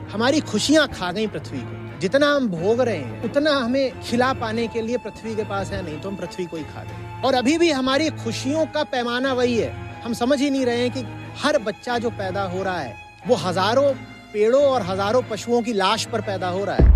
हमारी खुशियां खा गई पृथ्वी को। जितना हम भोग रहे हैं उतना हमें खिला पाने के लिए पृथ्वी के पास है नहीं, तो हम पृथ्वी को ही खा गए। और अभी भी हमारी खुशियों का पैमाना वही है। हम समझ ही नहीं रहे हैं कि हर बच्चा जो पैदा हो रहा है वो हजारों पेड़ों और हजारों पशुओं की लाश पर पैदा हो रहा है।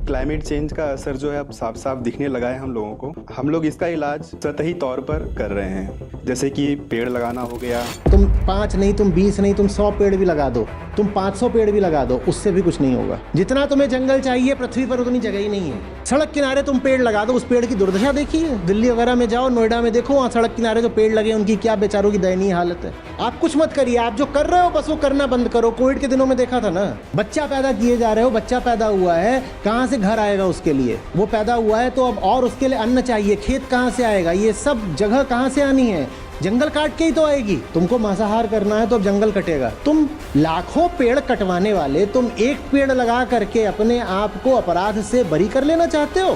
क्लाइमेट चेंज का असर जो है अब साफ साफ दिखने लगा है हम लोगों को। हम लोग इसका इलाज सतही तौर पर कर रहे हैं, जैसे कि पेड़ लगाना हो गया। तुम 5 नहीं, तुम 20 नहीं, तुम 100 पेड़ भी लगा दो, तुम 500 पेड़ भी लगा दो, उससे भी कुछ नहीं होगा। जितना तुम्हें जंगल चाहिए पृथ्वी पर उतनी जगह ही नहीं है। सड़क किनारे तुम पेड़ लगा दो, उस पेड़ की दुर्दशा देखिए। दिल्ली वगैरह में जाओ, नोएडा में देखो, वहाँ सड़क किनारे जो पेड़ लगे उनकी क्या बेचारों की दयनीय हालत है। आप कुछ मत करिए, आप जो कर रहे हो बस वो करना बंद करो। कोविड के दिनों में देखा था ना, बच्चा पैदा किए जा रहे हो, बच्चा पैदा हुआ है, कहाँ से घर आएगा उसके लिए? वो पैदा हुआ है तो अब और उसके लिए अन्न चाहिए, खेत कहाँ से आएगा? ये सब जगह कहाँ से आनी है? जंगल काट के ही तो आएगी। तुमको मांसाहार करना है तो अब जंगल कटेगा। तुम लाखों पेड़ कटवाने वाले, तुम एक पेड़ लगा करके अपने आप को अपराध से बरी कर लेना चाहते हो?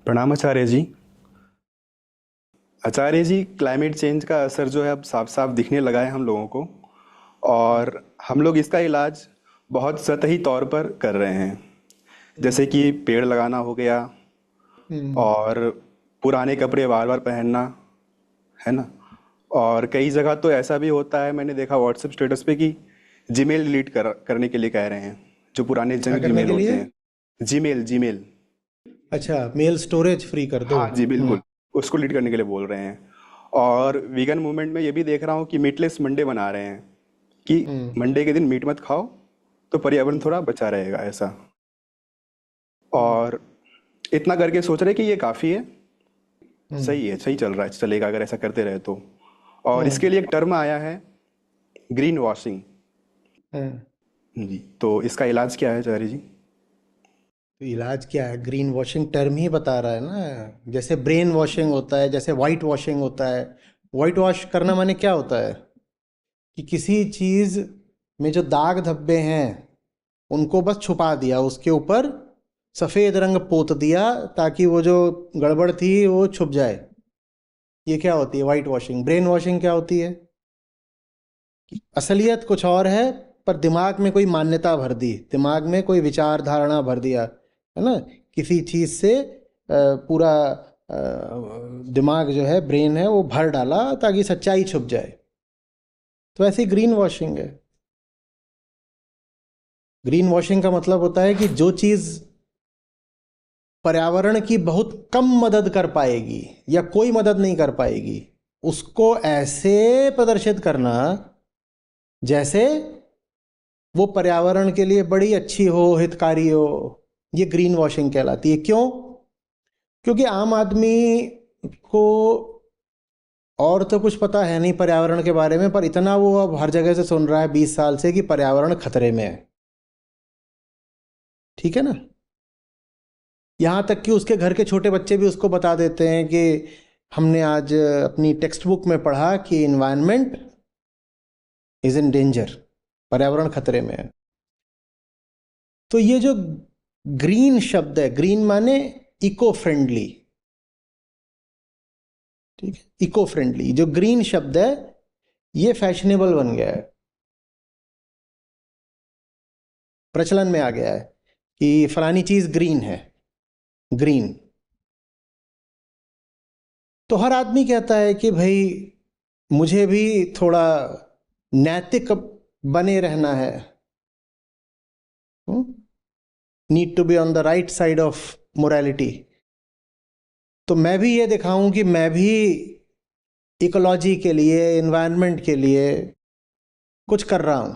प्रणाम आचार्य जी। आचार्य जी, क्लाइमेट चेंज का असर जो है अब साफ साफ दिखने लगा है हम लोगों को, और हम लोग इसका इलाज बहुत सतही तौर पर कर रहे हैं, जैसे कि पेड़ लगाना हो गया और पुराने कपड़े बार बार पहनना, है ना। और कई जगह तो ऐसा भी होता है, मैंने देखा व्हाट्सएप स्टेटस पे, कि जीमेल डिलीट करने के लिए कह रहे हैं, जो पुराने जंक जीमेल होते हैं। जीमेल। अच्छा, मेल स्टोरेज फ्री कर दो। हाँ जी, बिल्कुल, उसको डिलीट करने के लिए बोल रहे हैं। और वीगन मूवमेंट में ये भी देख रहा हूँ कि मीटलेस मंडे बना रहे हैं, कि मंडे के दिन मीट मत खाओ तो पर्यावरण थोड़ा बचा रहेगा, ऐसा। और इतना करके सोच रहे कि ये काफ़ी है, सही है, सही चल रहा है, चलेगा अगर ऐसा करते रहे तो। और इसके लिए एक टर्म आया है, ग्रीन वॉशिंग जी। तो इसका इलाज क्या है आचार्य जी? तो इलाज क्या है? ग्रीन वॉशिंग टर्म ही बता रहा है ना। जैसे ब्रेन वॉशिंग होता है, जैसे वाइट वॉशिंग होता है। वाइट वॉश करना माने क्या होता है कि किसी चीज़ में जो दाग धब्बे हैं उनको बस छुपा दिया, उसके ऊपर सफ़ेद रंग पोत दिया ताकि वो जो गड़बड़ थी वो छुप जाए। ये क्या होती है? White washing. ब्रेन वॉशिंग क्या होती है? असलियत कुछ और है पर दिमाग में कोई मान्यता भर दी, दिमाग में कोई विचार धारणा भर दिया, है ना। किसी चीज़ से पूरा दिमाग जो है, ब्रेन है, वो भर डाला ताकि सच्चाई छुप जाए। तो ऐसी ग्रीन वॉशिंग है। ग्रीन वॉशिंग का मतलब होता है कि जो चीज़ पर्यावरण की बहुत कम मदद कर पाएगी या कोई मदद नहीं कर पाएगी, उसको ऐसे प्रदर्शित करना जैसे वो पर्यावरण के लिए बड़ी अच्छी हो, हितकारी हो। ये ग्रीन वॉशिंग कहलाती है। क्यों? क्योंकि आम आदमी को और तो कुछ पता है नहीं पर्यावरण के बारे में, पर इतना वो अब हर जगह से सुन रहा है 20 साल से कि पर्यावरण खतरे में है। ठीक है ना। यहाँ तक कि उसके घर के छोटे बच्चे भी उसको बता देते हैं कि हमने आज अपनी टेक्स्ट बुक में पढ़ा कि एनवायरनमेंट इज इन डेंजर, पर्यावरण खतरे में है। तो ये जो ग्रीन शब्द है, ग्रीन माने इको फ्रेंडली, ठीक है, इको फ्रेंडली। जो ग्रीन शब्द है ये फैशनेबल बन गया है, प्रचलन में आ गया है कि फलानी चीज ग्रीन है। ग्रीन तो हर आदमी कहता है कि भाई मुझे भी थोड़ा नैतिक बने रहना है, need to be on the right side of morality. तो मैं भी ये दिखाऊं कि मैं भी इकोलॉजी के लिए, एनवायरनमेंट के लिए कुछ कर रहा हूं,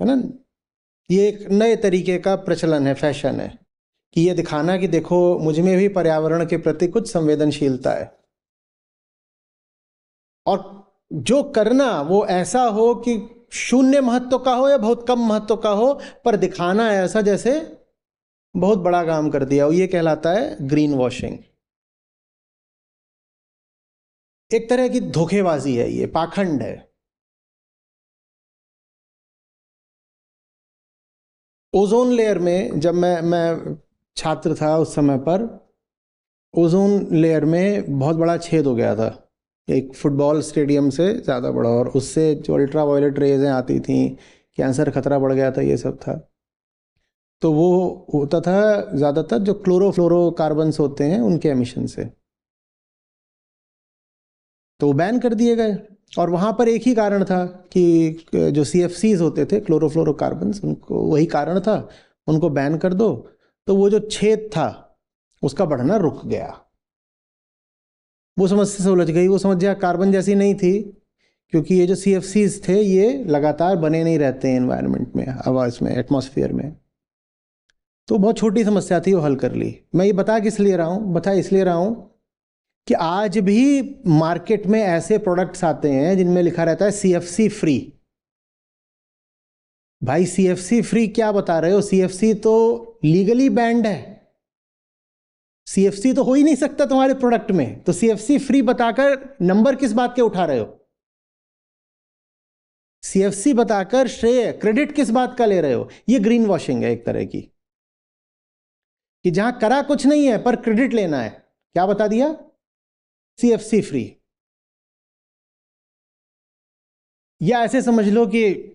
है ना। ये एक नए तरीके का प्रचलन है, फैशन है, कि ये दिखाना कि देखो मुझ में भी पर्यावरण के प्रति कुछ संवेदनशीलता है। और जो करना वो ऐसा हो कि शून्य महत्व का हो या बहुत कम महत्व का हो, पर दिखाना ऐसा जैसे बहुत बड़ा काम कर दिया हो। ये कहलाता है ग्रीन वॉशिंग। एक तरह की धोखेबाजी है, ये पाखंड है। ओजोन लेयर में जब मैं छात्र था उस समय पर, ओजोन लेयर में बहुत बड़ा छेद हो गया था, एक फुटबॉल स्टेडियम से ज़्यादा बड़ा, और उससे जो अल्ट्रा वायलेट रेजें आती थी, कैंसर खतरा बढ़ गया था, ये सब था। तो वो होता था ज़्यादातर जो क्लोरोफ्लोरोकार्बन्स होते हैं उनके एमिशन से, तो बैन कर दिए गए। और वहाँ पर एक ही कारण था कि जो CFCs होते थे, क्लोरोफ्लोरोकार्बन्स, उनको वही कारण था, उनको बैन कर दो, तो वो जो छेद था उसका बढ़ना रुक गया। वो समस्या से उलझ गई, वो समस्या कार्बन जैसी नहीं थी, क्योंकि ये जो CFCs थे ये लगातार बने नहीं रहते हैं एनवायरनमेंट में, आवाज़ में, एटमॉस्फेयर में। तो बहुत छोटी समस्या थी, वो हल कर ली। मैं ये बता इसलिए रहा हूँ कि आज भी मार्केट में ऐसे प्रोडक्ट्स आते हैं जिनमें लिखा रहता है CFC फ्री। भाई CFC फ्री क्या बता रहे हो? CFC तो लीगली बैंड है, CFC तो हो ही नहीं सकता तुम्हारे प्रोडक्ट में, तो CFC फ्री बताकर नंबर किस बात के उठा रहे हो? CFC बताकर श्रेय, क्रेडिट किस बात का ले रहे हो? ये ग्रीन वॉशिंग है एक तरह की, कि जहां करा कुछ नहीं है पर क्रेडिट लेना है। क्या बता दिया? CFC free. या ऐसे समझ लो कि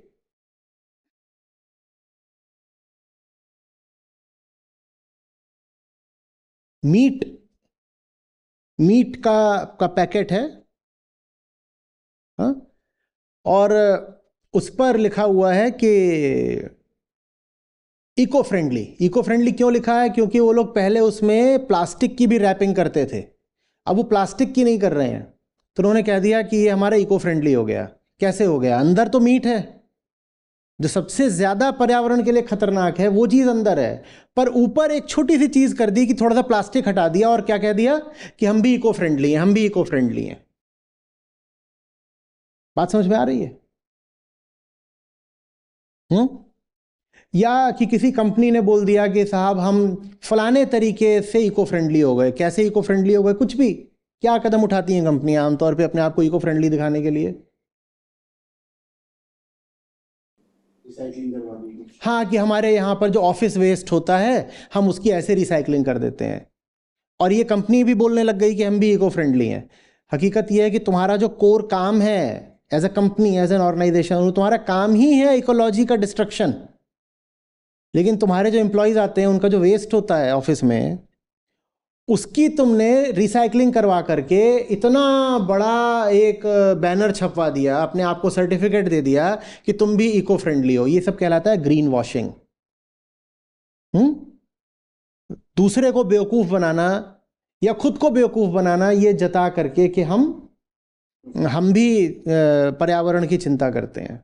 मीट का पैकेट है, हाँ? और उस पर लिखा हुआ है कि इको फ्रेंडली क्यों लिखा है? क्योंकि वो लोग पहले उसमें प्लास्टिक की भी रैपिंग करते थे, अब वो प्लास्टिक की नहीं कर रहे हैं, तो उन्होंने कह दिया कि ये हमारा इको फ्रेंडली हो गया। कैसे हो गया? अंदर तो मीट है, जो सबसे ज्यादा पर्यावरण के लिए खतरनाक है, वो चीज अंदर है, पर ऊपर एक छोटी सी चीज कर दी कि थोड़ा सा प्लास्टिक हटा दिया, और क्या कह दिया कि हम भी इको फ्रेंडली हैं। बात समझ में आ रही है? या कि किसी कंपनी ने बोल दिया कि साहब हम फलाने तरीके से इको फ्रेंडली हो गए। कैसे इको फ्रेंडली हो गए? कुछ भी। क्या कदम उठाती हैं कंपनियां आमतौर पे अपने आप को इको फ्रेंडली दिखाने के लिए? हाँ, कि हमारे यहाँ पर जो ऑफिस वेस्ट होता है हम उसकी ऐसे रिसाइकलिंग कर देते हैं, और ये कंपनी भी बोलने लग गई कि हम भी इको फ्रेंडली हैं। हकीकत यह है कि तुम्हारा जो कोर काम है as a company, as an organisation, तुम्हारा काम ही है इकोलॉजी का डिस्ट्रक्शन। लेकिन तुम्हारे जो एम्प्लॉयज आते हैं, उनका जो वेस्ट होता है ऑफिस में, उसकी तुमने रिसाइकलिंग करवा करके इतना बड़ा एक बैनर छपवा दिया, अपने आप को सर्टिफिकेट दे दिया कि तुम भी इको फ्रेंडली हो। ये सब कहलाता है ग्रीन वॉशिंग। दूसरे को बेवकूफ बनाना या खुद को बेवकूफ बनाना, ये जता करके कि हम भी पर्यावरण की चिंता करते हैं।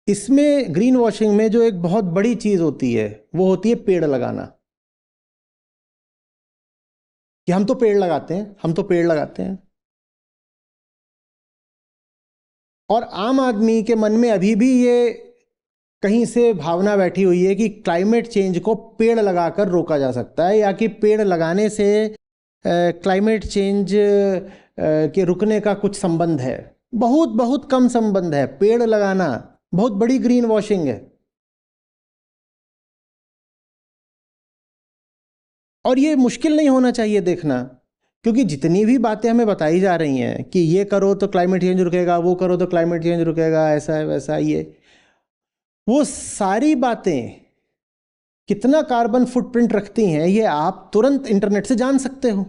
इसमें ग्रीन वॉशिंग में जो एक बहुत बड़ी चीज होती है वो होती है पेड़ लगाना, कि हम तो पेड़ लगाते हैं। और आम आदमी के मन में अभी भी ये कहीं से भावना बैठी हुई है कि क्लाइमेट चेंज को पेड़ लगाकर रोका जा सकता है, या कि पेड़ लगाने से क्लाइमेट चेंज के रुकने का कुछ संबंध है। बहुत बहुत कम संबंध है। पेड़ लगाना बहुत बड़ी ग्रीन वॉशिंग है। और ये मुश्किल नहीं होना चाहिए देखना, क्योंकि जितनी भी बातें हमें बताई जा रही हैं कि ये करो तो क्लाइमेट चेंज रुकेगा, वो करो तो क्लाइमेट चेंज रुकेगा, ऐसा है वैसा, ये वो सारी बातें कितना कार्बन फुटप्रिंट रखती हैं ये आप तुरंत इंटरनेट से जान सकते हो।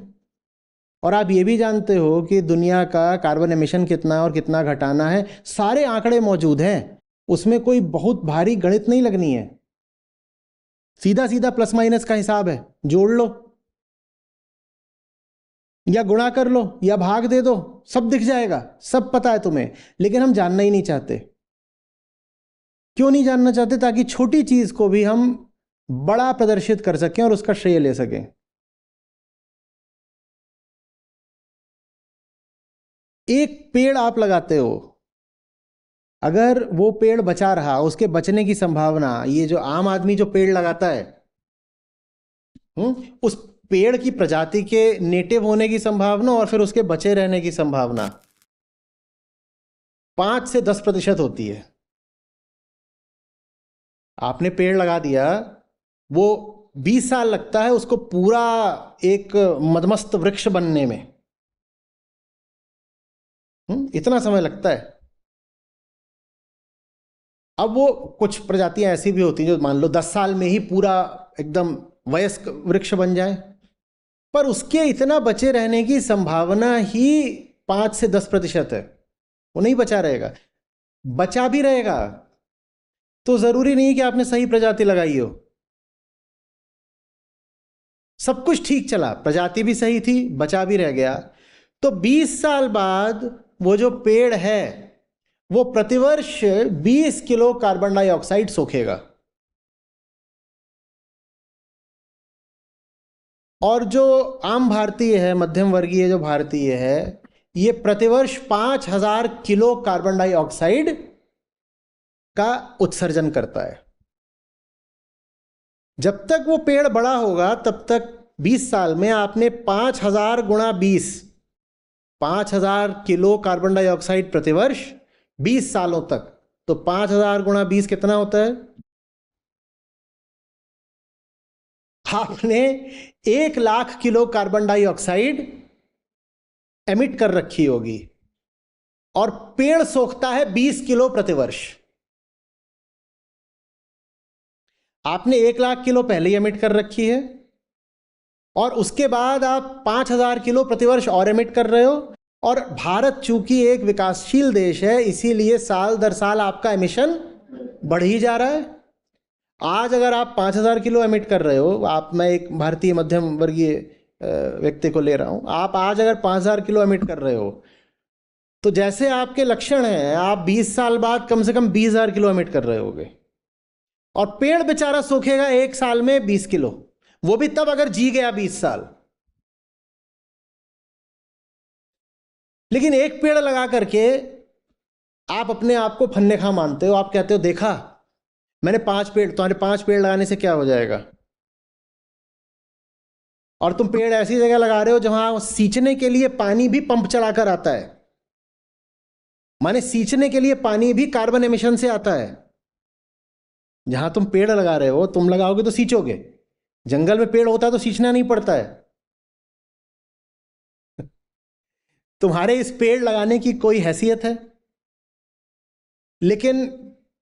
और आप ये भी जानते हो कि दुनिया का कार्बन एमिशन कितना और कितना घटाना है, सारे आंकड़े मौजूद हैं। उसमें कोई बहुत भारी गणित नहीं लगनी है, सीधा सीधा प्लस माइनस का हिसाब है। जोड़ लो या गुणा कर लो या भाग दे दो, सब दिख जाएगा, सब पता है तुम्हें। लेकिन हम जानना ही नहीं चाहते। क्यों नहीं जानना चाहते? ताकि छोटी चीज को भी हम बड़ा प्रदर्शित कर सकें और उसका श्रेय ले सकें। एक पेड़ आप लगाते हो, अगर वो पेड़ बचा रहा, उसके बचने की संभावना, ये जो आम आदमी जो पेड़ लगाता है, उस पेड़ की प्रजाति के नेटिव होने की संभावना और फिर उसके बचे रहने की संभावना 5 से 10% होती है। आपने पेड़ लगा दिया, वो 20 साल लगता है उसको पूरा एक मदमस्त वृक्ष बनने में। इतना समय लगता है। अब वो कुछ प्रजातियां ऐसी भी होती हैं जो मान लो 10 साल में ही पूरा एकदम वयस्क वृक्ष बन जाए, पर उसके इतना बचे रहने की संभावना ही 5 से 10% है। वो नहीं बचा रहेगा। बचा भी रहेगा तो जरूरी नहीं कि आपने सही प्रजाति लगाई हो। सब कुछ ठीक चला, प्रजाति भी सही थी, बचा भी रह गया, तो 20 साल बाद वो जो पेड़ है वो प्रतिवर्ष 20 किलो कार्बन डाइऑक्साइड सोखेगा। और जो आम भारतीय है, मध्यम वर्गीय जो भारतीय है, ये प्रतिवर्ष 5000 किलो कार्बन डाइऑक्साइड का उत्सर्जन करता है। जब तक वो पेड़ बड़ा होगा तब तक 20 साल में आपने 5000 गुणा 20, 5000 किलो कार्बन डाइऑक्साइड प्रतिवर्ष 20 सालों तक। तो 5000 गुणा 20 कितना होता है? आपने 1,00,000 किलो कार्बन डाइऑक्साइड एमिट कर रखी होगी और पेड़ सोखता है 20 किलो प्रतिवर्ष। आपने 1,00,000 किलो पहले ही एमिट कर रखी है और उसके बाद आप 5000 किलो प्रतिवर्ष और एमिट कर रहे हो। और भारत चूंकि एक विकासशील देश है, इसीलिए साल दर साल आपका एमिशन बढ़ ही जा रहा है। आज अगर आप 5000 किलो एमिट कर रहे हो, मैं एक भारतीय मध्यम वर्गीय व्यक्ति को ले रहा हूं, आप आज अगर 5000 किलो एमिट कर रहे हो तो जैसे आपके लक्षण हैं, आप 20 साल बाद कम से कम 20,000 किलो एमिट कर रहे होगे। और पेड़ बेचारा सूखेगा 1 साल में 20 किलो, वो भी तब अगर जी गया 20 साल। लेकिन एक पेड़ लगा करके आप अपने आप को फन्ने खा मानते हो। आप कहते हो देखा मैंने 5 पेड़, तुम्हारे 5 पेड़ लगाने से क्या हो जाएगा। और तुम पेड़ ऐसी जगह लगा रहे हो जहां सींचने के लिए पानी भी पंप चलाकर आता है। माने सींचने के लिए पानी भी कार्बन एमिशन से आता है। जहां तुम पेड़ लगा रहे हो, तुम लगाओगे तो सींचोगे। जंगल में पेड़ होता है तो सींचना नहीं पड़ता है। तुम्हारे इस पेड़ लगाने की कोई हैसियत है? लेकिन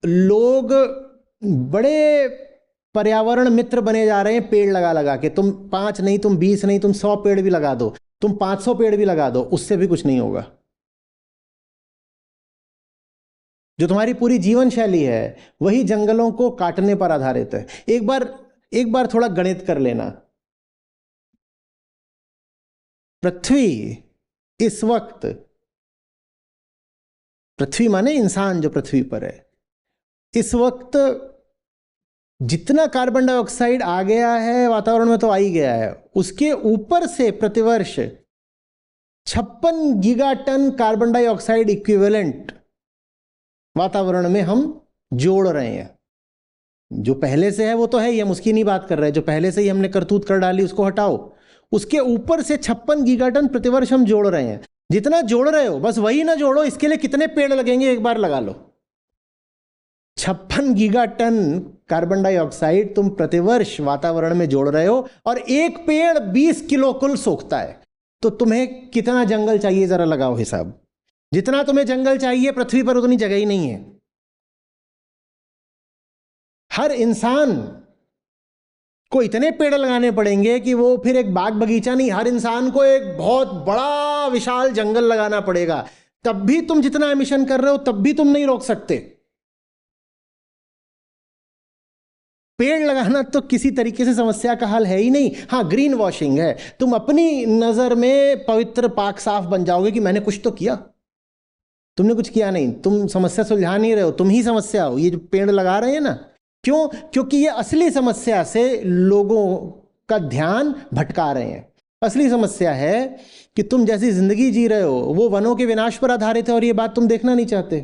लोग बड़े पर्यावरण मित्र बने जा रहे हैं पेड़ लगा लगा के। तुम 5 नहीं, तुम 20 नहीं, तुम 100 पेड़ भी लगा दो, तुम 500 पेड़ भी लगा दो, उससे भी कुछ नहीं होगा। जो तुम्हारी पूरी जीवन शैली है वही जंगलों को काटने पर आधारित है। एक बार थोड़ा गणित कर लेना। पृथ्वी इस वक्त, पृथ्वी माने इंसान जो पृथ्वी पर है, इस वक्त जितना कार्बन डाइऑक्साइड आ गया है वातावरण में तो आ ही गया है, उसके ऊपर से प्रतिवर्ष 56 गीगाटन कार्बन डाइऑक्साइड इक्विवेलेंट वातावरण में हम जोड़ रहे हैं। जो पहले से है वो तो है ही, हम उसकी नहीं बात कर रहे। जो पहले से ही हमने करतूत कर डाली उसको हटाओ। उसके ऊपर से 56 गीगाटन प्रतिवर्ष हम जोड़ रहे हैं। जितना जोड़ रहे हो बस वही ना जोड़ो। इसके लिए कितने पेड़ लगेंगे एक बार लगा लो। 56 गीगाटन कार्बन डाइऑक्साइड तुम प्रतिवर्ष वातावरण में जोड़ रहे हो और एक पेड़ 20 किलो कुल सोखता है। तो तुम्हें कितना जंगल चाहिए जरा लगाओ हिसाब। जितना तुम्हें जंगल चाहिए पृथ्वी पर उतनी जगह ही नहीं है। हर इंसान को इतने पेड़ लगाने पड़ेंगे कि वो फिर एक बाग बगीचा नहीं, हर इंसान को एक बहुत बड़ा विशाल जंगल लगाना पड़ेगा। तब भी तुम जितना एमिशन कर रहे हो तब भी तुम नहीं रोक सकते। पेड़ लगाना तो किसी तरीके से समस्या का हल है ही नहीं। हाँ, ग्रीन वॉशिंग है। तुम अपनी नजर में पवित्र पाक साफ बन जाओगे कि मैंने कुछ तो किया। तुमने कुछ किया नहीं, तुम समस्या सुलझा नहीं रहे हो, तुम ही समस्या हो। ये जो पेड़ लगा रहे हैं ना, क्यों? क्योंकि ये असली समस्या से लोगों का ध्यान भटका रहे हैं। असली समस्या है कि तुम जैसी जिंदगी जी रहे हो वो वनों के विनाश पर आधारित है और ये बात तुम देखना नहीं चाहते।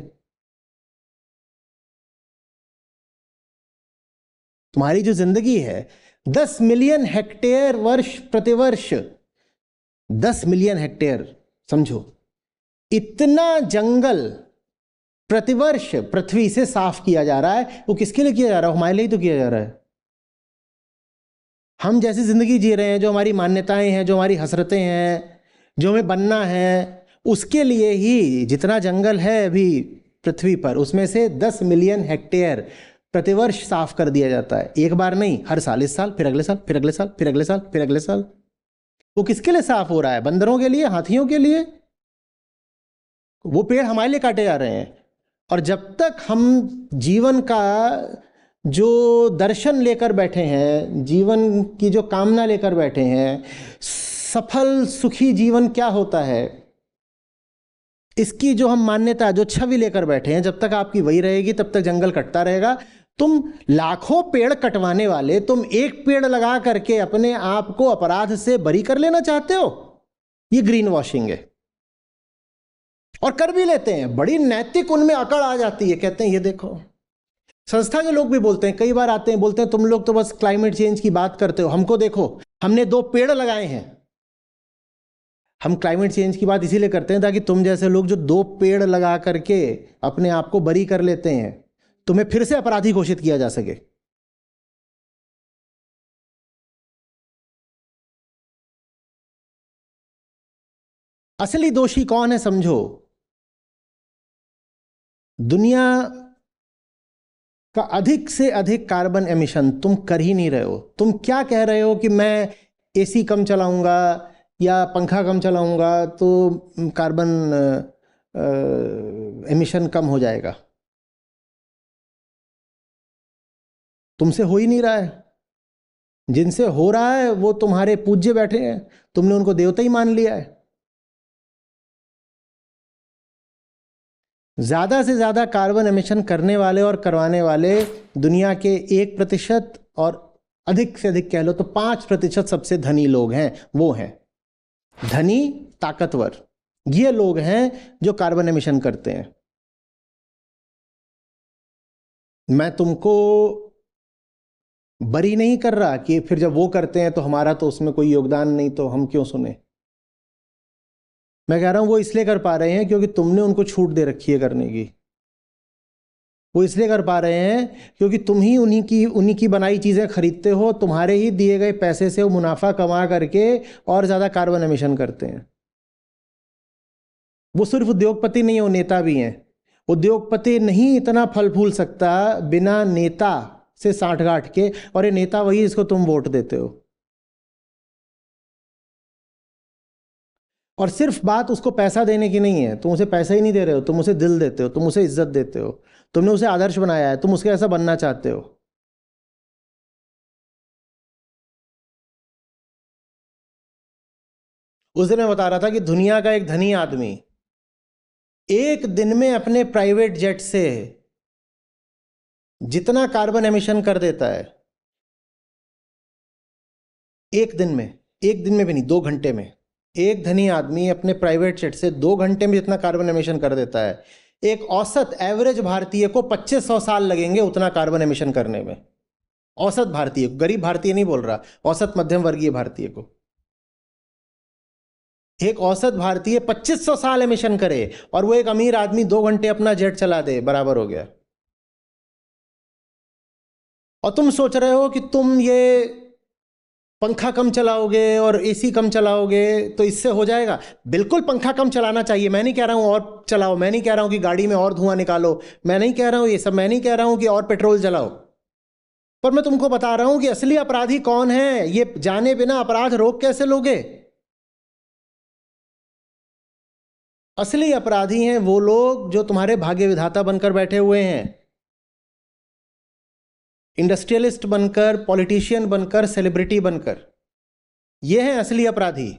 तुम्हारी जो जिंदगी है 10 मिलियन हेक्टेयर वर्ष प्रतिवर्ष, 10 मिलियन हेक्टेयर समझो, इतना जंगल प्रतिवर्ष पृथ्वी से साफ किया जा रहा है। वो किसके लिए किया जा रहा है? हमारे लिए ही तो किया जा रहा है। हम जैसी जिंदगी जी रहे हैं, जो हमारी मान्यताएं हैं, जो हमारी हसरतें हैं, जो हमें बनना है, उसके लिए ही जितना जंगल है अभी पृथ्वी पर, उसमें से 10 मिलियन हेक्टेयर प्रतिवर्ष साफ कर दिया जाता है। एक बार नहीं, हर साल, इस साल, फिर अगले साल, फिर अगले साल, फिर अगले साल, फिर अगले साल। वो किसके लिए साफ हो रहा है? बंदरों के लिए, हाथियों के लिए? वो पेड़ हमारे लिए काटे जा रहे हैं। और जब तक हम जीवन का जो दर्शन लेकर बैठे हैं, जीवन की जो कामना लेकर बैठे हैं, सफल सुखी जीवन क्या होता है, इसकी जो हम मान्यता, जो छवि लेकर बैठे हैं, जब तक आपकी वही रहेगी तब तक जंगल कटता रहेगा। तुम लाखों पेड़ कटवाने वाले, तुम एक पेड़ लगा करके अपने आप को अपराध से बरी कर लेना चाहते हो? ये ग्रीन वॉशिंग है। और कर भी लेते हैं, बड़ी नैतिक उनमें अकड़ आ जाती है। कहते हैं ये देखो, संस्था के लोग भी बोलते हैं, कई बार आते हैं, बोलते हैं तुम लोग तो बस क्लाइमेट चेंज की बात करते हो, हमको देखो, हमने 2 पेड़ लगाए हैं। हम क्लाइमेट चेंज की बात इसीलिए करते हैं ताकि तुम जैसे लोग जो 2 पेड़ लगा करके अपने आप को बरी कर लेते हैं, तुम्हें फिर से अपराधी घोषित किया जा सके। असली दोषी कौन है समझो? दुनिया का अधिक से अधिक कार्बन एमिशन तुम कर ही नहीं रहे हो। तुम क्या कह रहे हो कि मैं एसी कम चलाऊंगा या पंखा कम चलाऊंगा तो कार्बन एमिशन कम हो जाएगा। तुमसे हो ही नहीं रहा है। जिनसे हो रहा है वो तुम्हारे पूज्य बैठे हैं, तुमने उनको देवता ही मान लिया है। ज्यादा से ज्यादा कार्बन एमिशन करने वाले और करवाने वाले दुनिया के 1% और अधिक से अधिक कह लो तो 5% सबसे धनी लोग हैं। वो हैं धनी, ताकतवर, ये लोग हैं जो कार्बन एमिशन करते हैं। मैं तुमको बरी नहीं कर रहा कि फिर जब वो करते हैं तो हमारा तो उसमें कोई योगदान नहीं, तो हम क्यों सुने। मैं कह रहा हूं वो इसलिए कर पा रहे हैं क्योंकि तुमने उनको छूट दे रखी है करने की। वो इसलिए कर पा रहे हैं क्योंकि तुम ही उन्हीं की बनाई चीजें खरीदते हो, तुम्हारे ही दिए गए पैसे से वो मुनाफा कमा करके और ज्यादा कार्बन एमिशन करते हैं। वो सिर्फ उद्योगपति नहीं है, वो नेता भी हैं। उद्योगपति नहीं इतना फल फूल सकता बिना नेता से साठगांठ के, और ये नेता वही जिसको तुम वोट देते हो। और सिर्फ बात उसको पैसा देने की नहीं है, तुम उसे पैसा ही नहीं दे रहे हो, तुम उसे दिल देते हो, तुम उसे इज्जत देते हो, तुमने उसे आदर्श बनाया है, तुम उसके ऐसा बनना चाहते हो। उस दिन मैं बता रहा था कि दुनिया का एक धनी आदमी एक दिन में अपने प्राइवेट जेट से जितना कार्बन एमिशन कर देता है, एक दिन में भी नहीं, 2 घंटे में, एक धनी आदमी अपने प्राइवेट जेट से 2 घंटे में जितना कार्बन एमिशन कर देता है, एक औसत एवरेज भारतीय को 2500 साल लगेंगे उतना कार्बन एमिशन करने में। औसत भारतीय, गरीब भारतीय नहीं बोल रहा, औसत मध्यम वर्गीय भारतीय को। एक औसत भारतीय 2500 साल एमिशन करे और वो एक अमीर आदमी 2 घंटे अपना जेट चला दे, बराबर हो गया। और तुम सोच रहे हो कि तुम ये पंखा कम चलाओगे और एसी कम चलाओगे तो इससे हो जाएगा। बिल्कुल पंखा कम चलाना चाहिए, मैं नहीं कह रहा हूं और चलाओ, मैं नहीं कह रहा हूं कि गाड़ी में और धुआं निकालो, मैं नहीं कह रहा हूं ये सब, मैं नहीं कह रहा हूं कि और पेट्रोल जलाओ। पर मैं तुमको बता रहा हूं कि असली अपराधी कौन है, ये जाने बिना अपराध रोक कैसे लोगे। असली अपराधी हैं वो लोग जो तुम्हारे भाग्य विधाता बनकर बैठे हुए हैं, इंडस्ट्रियलिस्ट बनकर, पॉलिटिशियन बनकर, सेलिब्रिटी बनकर। ये हैं असली अपराधी।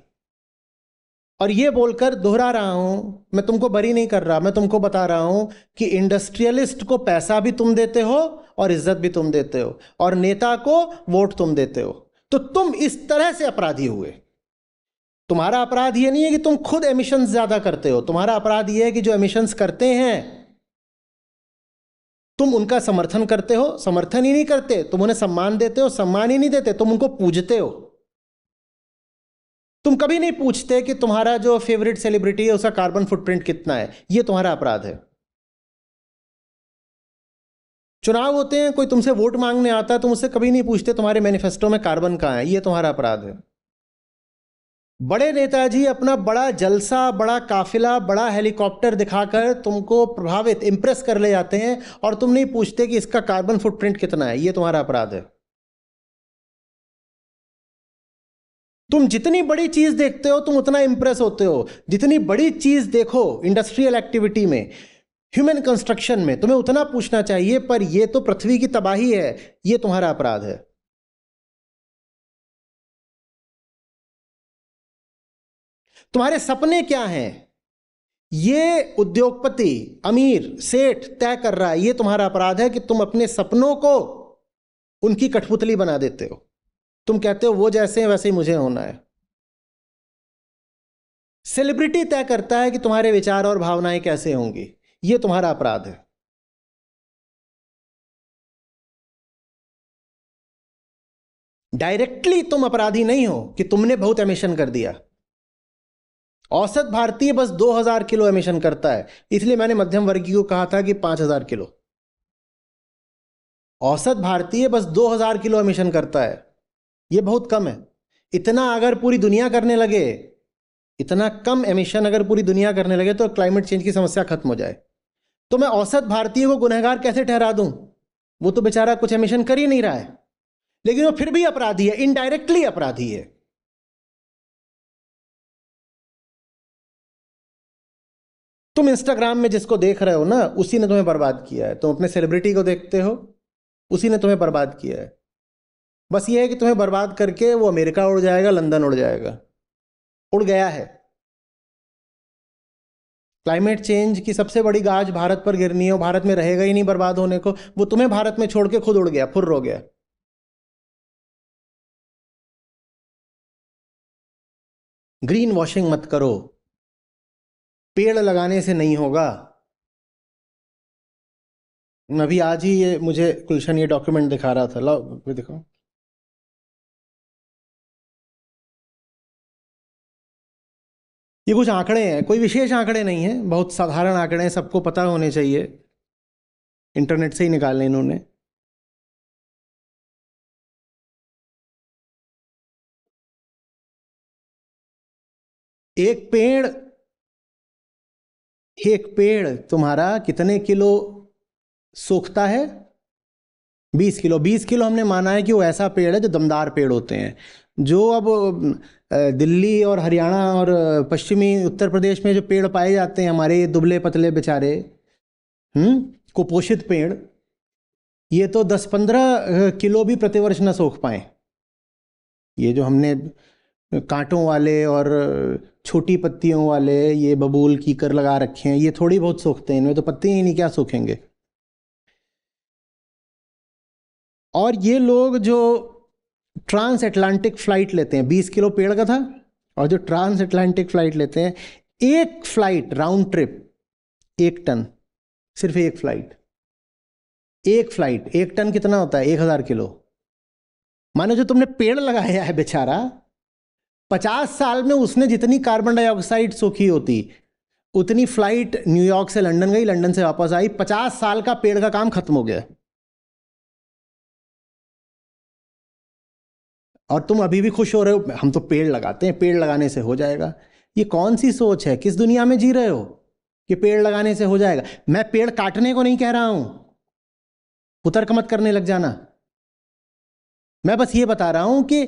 और ये बोलकर दोहरा रहा हूं, मैं तुमको बरी नहीं कर रहा, मैं तुमको बता रहा हूं कि इंडस्ट्रियलिस्ट को पैसा भी तुम देते हो और इज्जत भी तुम देते हो, और नेता को वोट तुम देते हो। तो तुम इस तरह से अपराधी हुए। तुम्हारा अपराध ये नहीं है कि तुम खुद एमिशंस ज्यादा करते हो, तुम्हारा अपराध ये है कि जो एमिशंस करते हैं तुम उनका समर्थन करते हो। समर्थन ही नहीं करते, तुम उन्हें सम्मान देते हो। सम्मान ही नहीं देते, तुम उनको पूजते हो। तुम कभी नहीं पूछते कि तुम्हारा जो फेवरेट सेलिब्रिटी है उसका कार्बन फुटप्रिंट कितना है। यह तुम्हारा अपराध है। चुनाव होते हैं, कोई तुमसे वोट मांगने आता है, तुम उससे कभी नहीं पूछते तुम्हारे मैनिफेस्टो में कार्बन कहाँ है। ये तुम्हारा अपराध है। बड़े नेताजी अपना बड़ा जलसा, बड़ा काफिला, बड़ा हेलीकॉप्टर दिखाकर तुमको प्रभावित, इंप्रेस कर ले जाते हैं, और तुम नहीं पूछते कि इसका कार्बन फुटप्रिंट कितना है। ये तुम्हारा अपराध है। तुम जितनी बड़ी चीज देखते हो तुम उतना इंप्रेस होते हो। जितनी बड़ी चीज देखो इंडस्ट्रियल एक्टिविटी में, ह्यूमन कंस्ट्रक्शन में, तुम्हें उतना पूछना चाहिए, पर ये तो पृथ्वी की तबाही है। ये तुम्हारा अपराध है। तुम्हारे सपने क्या हैं, ये उद्योगपति, अमीर, सेठ तय कर रहा है। ये तुम्हारा अपराध है कि तुम अपने सपनों को उनकी कठपुतली बना देते हो। तुम कहते हो वो जैसे हैं वैसे ही मुझे होना है। सेलिब्रिटी तय करता है कि तुम्हारे विचार और भावनाएं कैसे होंगी। ये तुम्हारा अपराध है। डायरेक्टली तुम अपराधी नहीं हो कि तुमने बहुत एमिशन कर दिया। औसत भारतीय बस 2000 किलो एमिशन करता है, इसलिए मैंने मध्यम वर्गीय को कहा था कि 5000 किलो। औसत भारतीय बस 2000 किलो एमिशन करता है। यह बहुत कम है। इतना अगर पूरी दुनिया करने लगे, इतना कम एमिशन अगर पूरी दुनिया करने लगे तो क्लाइमेट चेंज की समस्या खत्म हो जाए। तो मैं औसत भारतीय को गुनहगार कैसे ठहरा दूं? वो तो बेचारा कुछ एमिशन कर ही नहीं रहा है, लेकिन वो फिर भी अपराधी है, इनडायरेक्टली अपराधी है। तुम इंस्टाग्राम में जिसको देख रहे हो ना, उसी ने तुम्हें बर्बाद किया है। तुम अपने सेलिब्रिटी को देखते हो, उसी ने तुम्हें बर्बाद किया है। बस ये है कि तुम्हें बर्बाद करके वो अमेरिका उड़ जाएगा, लंदन उड़ जाएगा, उड़ गया है। क्लाइमेट चेंज की सबसे बड़ी गाज भारत पर गिरनी है, भारत में रहेगा ही नहीं बर्बाद होने को। वो तुम्हें भारत में छोड़ के खुद उड़ गया, फुर्र हो गया। ग्रीन वॉशिंग मत करो। पेड़ लगाने से नहीं होगा। अभी आज ही ये मुझे गुलशन ये डॉक्यूमेंट दिखा रहा था, लाओ देखो। ये कुछ आंकड़े हैं, कोई विशेष आंकड़े नहीं है, बहुत साधारण आंकड़े हैं, सबको पता होने चाहिए। इंटरनेट से ही निकाले इन्होंने। एक पेड़ तुम्हारा कितने किलो सोखता है? 20 किलो। 20 किलो हमने माना है कि वो ऐसा पेड़ है जो दमदार पेड़ होते हैं। जो अब दिल्ली और हरियाणा और पश्चिमी उत्तर प्रदेश में जो पेड़ पाए जाते हैं, हमारे दुबले पतले बेचारे कुपोषित पेड़, ये तो 10-15 किलो भी प्रतिवर्ष न सोख पाए। ये जो हमने कांटों वाले और छोटी पत्तियों वाले ये बबूल कीकर लगा रखे हैं, ये थोड़ी बहुत सोखते हैं, इनमें तो पत्ती ही नहीं, क्या सूखेंगे। और ये लोग जो ट्रांस अटलांटिक फ्लाइट लेते हैं, 20 किलो पेड़ का था, और जो ट्रांस अटलांटिक फ्लाइट लेते हैं, एक फ्लाइट राउंड ट्रिप 1 टन, सिर्फ एक फ्लाइट। 1 टन कितना होता है? 1000 किलो। मानो जो तुमने पेड़ लगाया है बेचारा, 50 साल में उसने जितनी कार्बन डाइऑक्साइड सोखी होती, उतनी फ्लाइट न्यूयॉर्क से लंदन गई, लंदन से वापस आई। 50 साल का पेड़ का काम खत्म हो गया। और तुम अभी भी खुश हो रहे हो, हम तो पेड़ लगाते हैं, पेड़ लगाने से हो जाएगा। ये कौन सी सोच है? किस दुनिया में जी रहे हो कि पेड़ लगाने से हो जाएगा? मैं पेड़ काटने को नहीं कह रहा हूं, कुतर्क मत करने लग जाना। मैं बस ये बता रहा हूं कि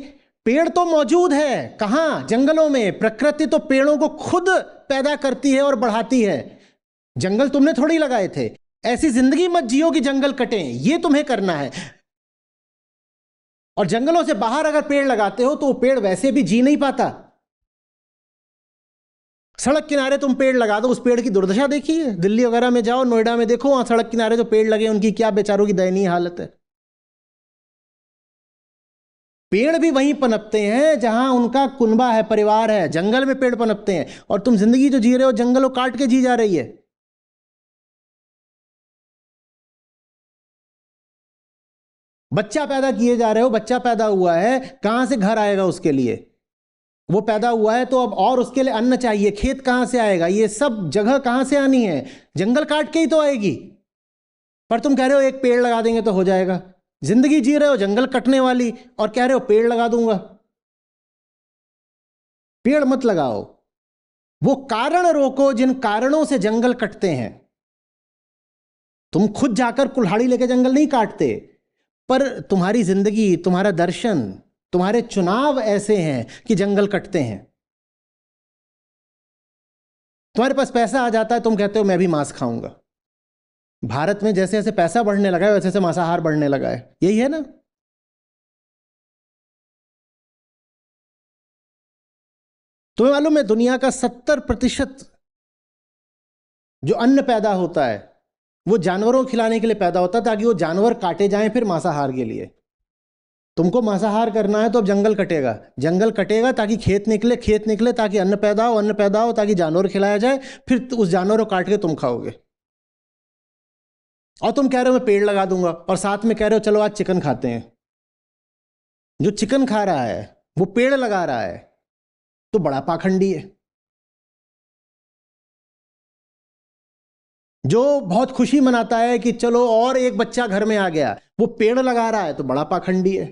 पेड़ तो मौजूद है। कहां? जंगलों में। प्रकृति तो पेड़ों को खुद पैदा करती है और बढ़ाती है। जंगल तुमने थोड़ी लगाए थे। ऐसी जिंदगी मत जियो कि जंगल कटे, ये तुम्हें करना है। और जंगलों से बाहर अगर पेड़ लगाते हो तो वो पेड़ वैसे भी जी नहीं पाता। सड़क किनारे तुम पेड़ लगा दो, उस पेड़ की दुर्दशा देखिए। दिल्ली वगैरह में जाओ, नोएडा में देखो, वहां सड़क किनारे जो पेड़ लगे उनकी क्या बेचारों की दयनीय हालत है। पेड़ भी वहीं पनपते हैं जहां उनका कुनबा है, परिवार है। जंगल में पेड़ पनपते हैं, और तुम जिंदगी जो जी रहे हो जंगलों काट के जी जा रही है। बच्चा पैदा किए जा रहे हो, बच्चा पैदा हुआ है, कहां से घर आएगा उसके लिए? वो पैदा हुआ है तो अब और उसके लिए अन्न चाहिए, खेत कहां से आएगा? ये सब जगह कहां से आनी है? जंगल काट के ही तो आएगी। पर तुम कह रहे हो एक पेड़ लगा देंगे तो हो जाएगा। जिंदगी जी रहे हो जंगल कटने वाली और कह रहे हो पेड़ लगा दूंगा। पेड़ मत लगाओ, वो कारण रोको जिन कारणों से जंगल कटते हैं। तुम खुद जाकर कुल्हाड़ी लेके जंगल नहीं काटते, पर तुम्हारी जिंदगी, तुम्हारा दर्शन, तुम्हारे चुनाव ऐसे हैं कि जंगल कटते हैं। तुम्हारे पास पैसा आ जाता है, तुम कहते हो मैं भी मांस खाऊंगा। भारत में जैसे जैसे पैसा बढ़ने लगा है वैसे वैसे मांसाहार बढ़ने लगा है, यही है ना। तुम्हें मालूम है दुनिया का 70% जो अन्न पैदा होता है वो जानवरों को खिलाने के लिए पैदा होता है, ताकि वो जानवर काटे जाएं फिर मांसाहार के लिए। तुमको मांसाहार करना है तो अब जंगल कटेगा, जंगल कटेगा ताकि खेत निकले, खेत निकले ताकि अन्न पैदा हो, अन्न पैदा हो ताकि जानवर खिलाया जाए, फिर उस जानवर को काट के तुम खाओगे। और तुम कह रहे हो मैं पेड़ लगा दूंगा, और साथ में कह रहे हो चलो आज चिकन खाते हैं। जो चिकन खा रहा है वो पेड़ लगा रहा है, तो बड़ा पाखंडी है। जो बहुत खुशी मनाता है कि चलो और एक बच्चा घर में आ गया, वो पेड़ लगा रहा है, तो बड़ा पाखंडी है।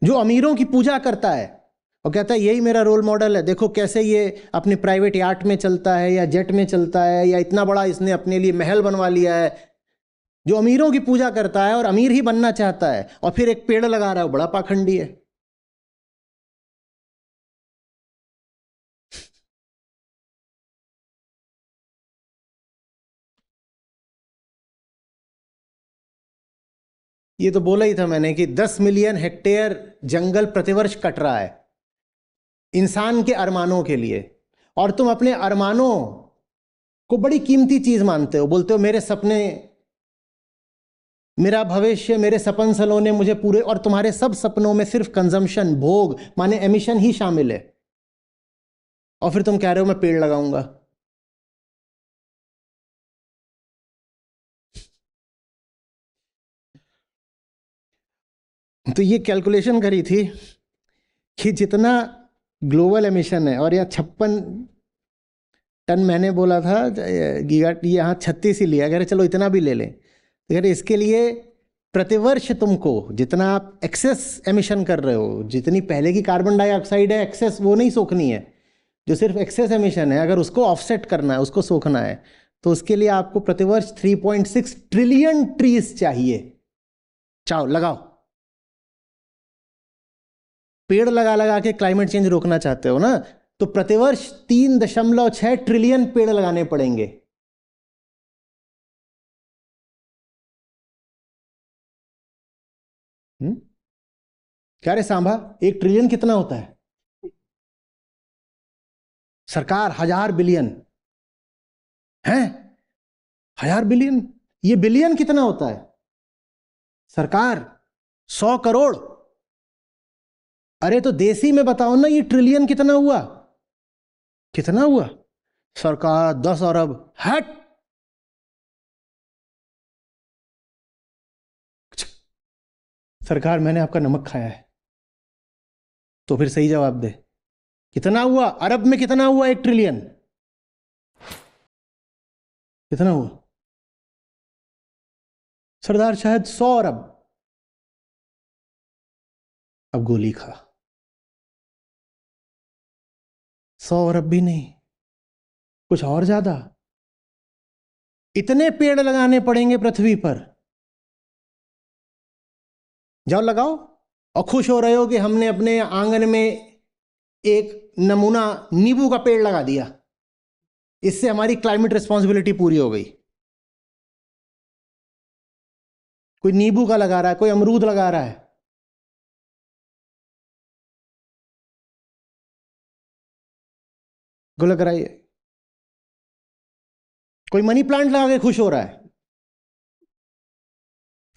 जो अमीरों की पूजा करता है और कहता है यही मेरा रोल मॉडल है, देखो कैसे ये अपने प्राइवेट याट में चलता है या जेट में चलता है, या इतना बड़ा इसने अपने लिए महल बनवा लिया है। जो अमीरों की पूजा करता है और अमीर ही बनना चाहता है और फिर एक पेड़ लगा रहा है, वो बड़ा पाखंडी है। ये तो बोला ही था मैंने कि 10 मिलियन हेक्टेयर जंगल प्रतिवर्ष कट रहा है इंसान के अरमानों के लिए, और तुम अपने अरमानों को बड़ी कीमती चीज मानते हो। बोलते हो मेरे सपने, मेरा भविष्य, मेरे सपन सलोने मुझे पूरे, और तुम्हारे सब सपनों में सिर्फ कंजम्पशन, भोग माने एमिशन ही शामिल है। और फिर तुम कह रहे हो मैं पेड़ लगाऊंगा। तो ये कैलकुलेशन करी थी कि जितना ग्लोबल एमिशन है, और यहाँ 56 टन मैंने बोला था गीगा, यहाँ 36 ही लिया, अगर चलो इतना भी ले लें, अगर इसके लिए प्रतिवर्ष तुमको जितना आप एक्सेस एमिशन कर रहे हो, जितनी पहले की कार्बन डाइऑक्साइड है एक्सेस, वो नहीं सोखनी है, जो सिर्फ एक्सेस एमिशन है, अगर उसको ऑफसेट करना है, उसको सोखना है, तो उसके लिए आपको प्रतिवर्ष 3.6 ट्रिलियन ट्रीज चाहिए। चाहो लगाओ। पेड़ लगा लगा के क्लाइमेट चेंज रोकना चाहते हो ना, तो प्रतिवर्ष 3.6 ट्रिलियन पेड़ लगाने पड़ेंगे। क्या रे सांभा, 1 ट्रिलियन कितना होता है? सरकार 1000 बिलियन है। 1000 बिलियन, ये बिलियन कितना होता है? सरकार 100 करोड़। अरे तो देसी में बताओ ना, ये ट्रिलियन कितना हुआ? कितना हुआ? सरकार 10 अरब। हट, सरकार मैंने आपका नमक खाया है। तो फिर सही जवाब दे, कितना हुआ? अरब में कितना हुआ 1 ट्रिलियन? कितना हुआ सरदार? शायद 100 अरब। अब गोली खा। 100 अरब भी नहीं, कुछ और ज्यादा। इतने पेड़ लगाने पड़ेंगे पृथ्वी पर। जाओ लगाओ। और खुश हो रहे हो कि हमने अपने आंगन में एक नमूना नींबू का पेड़ लगा दिया, इससे हमारी क्लाइमेट रिस्पॉन्सिबिलिटी पूरी हो गई। कोई नींबू का लगा रहा है, कोई अमरूद लगा रहा है। गुल कराइए। कोई मनी प्लांट लगा के खुश हो रहा है,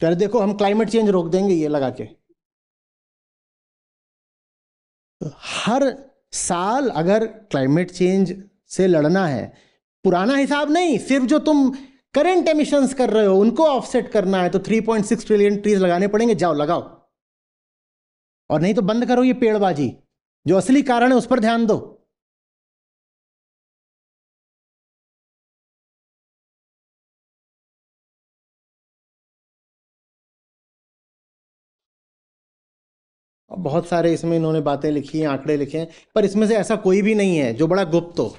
यार देखो हम क्लाइमेट चेंज रोक देंगे ये लगा के। हर साल अगर क्लाइमेट चेंज से लड़ना है, पुराना हिसाब नहीं, सिर्फ जो तुम करंट एमिशंस कर रहे हो उनको ऑफसेट करना है, तो 3.6 ट्रिलियन ट्रीज लगाने पड़ेंगे। जाओ लगाओ। और नहीं तो बंद करो ये पेड़बाजी, जो असली कारण है उस पर ध्यान दो। बहुत सारे इसमें इन्होंने बातें लिखी हैं, आंकड़े लिखे हैं, पर इसमें से ऐसा कोई भी नहीं है जो बड़ा गुप्त हो।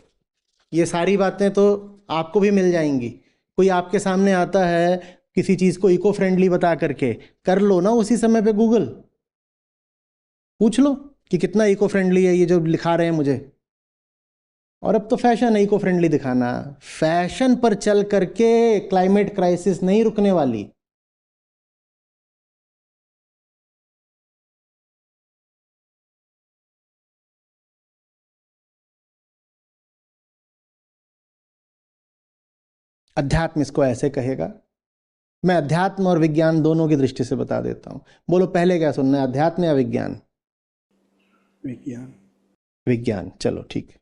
ये सारी बातें तो आपको भी मिल जाएंगी। कोई आपके सामने आता है किसी चीज़ को इको फ्रेंडली बता करके, कर लो ना उसी समय पे गूगल, पूछ लो कि कितना इको फ्रेंडली है ये जो लिखा रहे हैं मुझे। और अब तो फैशन है इको फ्रेंडली दिखाना। फैशन पर चल करके क्लाइमेट क्राइसिस नहीं रुकने वाली। अध्यात्म इसको ऐसे कहेगा। मैं अध्यात्म और विज्ञान दोनों की दृष्टि से बता देता हूं। बोलो पहले क्या सुनना है, अध्यात्म या विज्ञान? विज्ञान। विज्ञान, चलो ठीक है।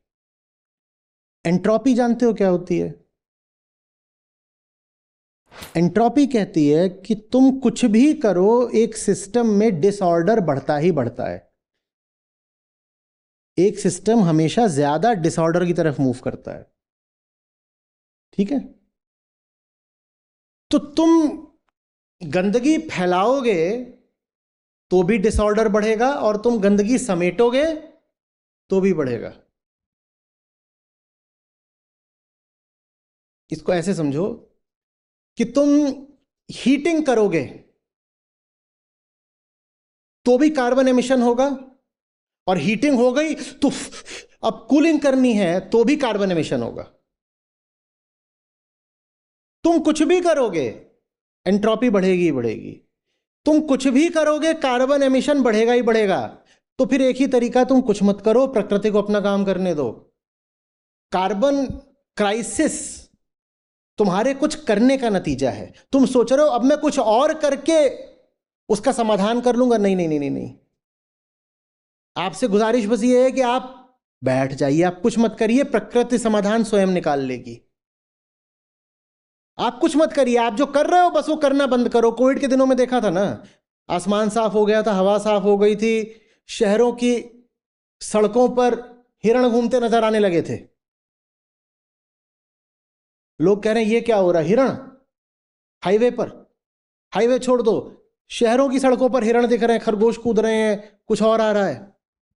एंट्रोपी जानते हो क्या होती है? एंट्रोपी कहती है कि तुम कुछ भी करो, एक सिस्टम में डिसऑर्डर बढ़ता ही बढ़ता है। एक सिस्टम हमेशा ज्यादा डिसऑर्डर की तरफ मूव करता है, ठीक है? तो तुम गंदगी फैलाओगे तो भी डिसऑर्डर बढ़ेगा, और तुम गंदगी समेटोगे तो भी बढ़ेगा। इसको ऐसे समझो कि तुम हीटिंग करोगे तो भी कार्बन एमिशन होगा, और हीटिंग हो गई तो अब कूलिंग करनी है तो भी कार्बन एमिशन होगा। तुम कुछ भी करोगे एंट्रोपी बढ़ेगी ही बढ़ेगी। तुम कुछ भी करोगे कार्बन एमिशन बढ़ेगा ही बढ़ेगा। तो फिर एक ही तरीका, तुम कुछ मत करो, प्रकृति को अपना काम करने दो। कार्बन क्राइसिस तुम्हारे कुछ करने का नतीजा है। तुम सोच रहे हो अब मैं कुछ और करके उसका समाधान कर लूंगा। नहीं नहीं नहीं नहीं नहीं, आपसे गुजारिश बस ये है कि आप बैठ जाइए, आप कुछ मत करिए, प्रकृति समाधान स्वयं निकाल लेगी। आप कुछ मत करिए, आप जो कर रहे हो बस वो करना बंद करो। कोविड के दिनों में देखा था ना, आसमान साफ हो गया था, हवा साफ हो गई थी, शहरों की सड़कों पर हिरण घूमते नजर आने लगे थे। लोग कह रहे हैं ये क्या हो रहा है, हिरण हाईवे पर? हाईवे छोड़ दो, शहरों की सड़कों पर हिरण दिख रहे हैं, खरगोश कूद रहे हैं, कुछ और आ रहा है।